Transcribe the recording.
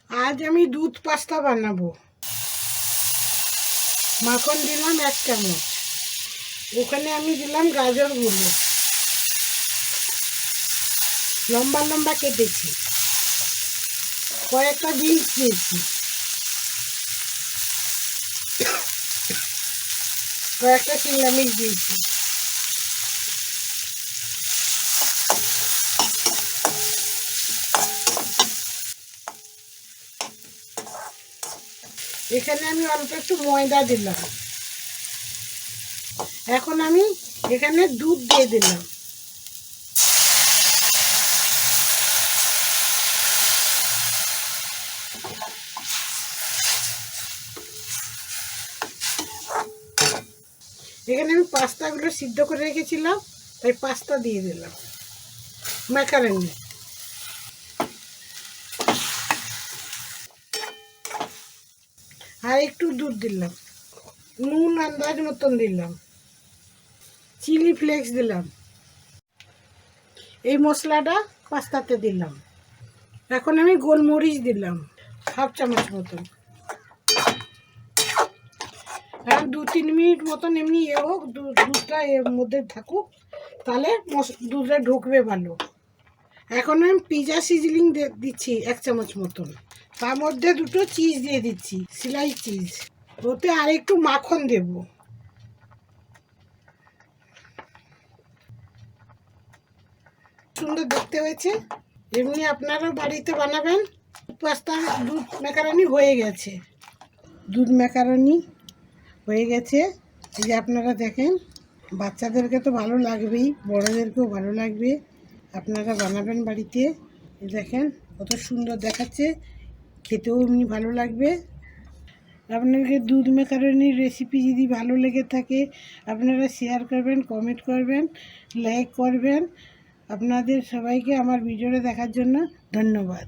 আজ আমি দুধ পাস্তা বানাবো। মাখন দিলাম 1 চামচ, ওখানে আমি দিলাম গাজরগুলো লম্বা লম্বা কেটেছি, কয়েকটা বিনস দিয়েছি, কয়েকটা শিমলা মির্চ দিয়েছি। এখানে আমি অল্প একটু ময়দা দিলাম। এখন আমি এখানে দুধ দিয়ে দিলাম। এখানে আমি পাস্তাগুলো সিদ্ধ করে রেখেছিলাম, তাই পাস্তা দিয়ে দিলাম, ম্যাকারনি। আর একটু দুধ দিলাম, নুন আন্দাজ মতন দিলাম, চিলি ফ্লেক্স দিলাম। এই মশলাটা পাস্তাতে দিলাম। এখন আমি গোলমরিচ দিলাম 1/2 চামচ মতন। আর 2-3 মিনিট মতন এমনি হোক, দুধটা এর মধ্যে থাকুক, তাহলে দুধটা ঢুকবে ভালো। এখন আমি পিজা সিজলিং দিচ্ছি 1 চামচ মতন। তার মধ্যে 2টো চিজ দিয়ে দিচ্ছি, স্লাইস চিজ। ওতে আর একটু মাখন দেব। সুন্দর দেখতে হয়েছে। এমনি আপনারাও বাড়িতে বানাবেন। পাস্তা দুধ ম্যাকারনি হয়ে গেছে। দুধ ম্যাকারনি হয়ে গেছে। এই যে আপনারা দেখেন, বাচ্চাদেরকে তো ভালো লাগবেই, বড়োদেরকেও ভালো লাগবে। আপনারা বানাবেন বাড়িতে। দেখেন কত সুন্দর দেখাচ্ছে, খেতেও এমনি ভালো লাগবে। আপনাদের দুধ ম্যাকারনির রেসিপি যদি ভালো লেগে থাকে, আপনারা শেয়ার করবেন, কমেন্ট করবেন, লাইক করবেন। আপনাদের সবাইকে আমার ভিডিওটা দেখার জন্য ধন্যবাদ।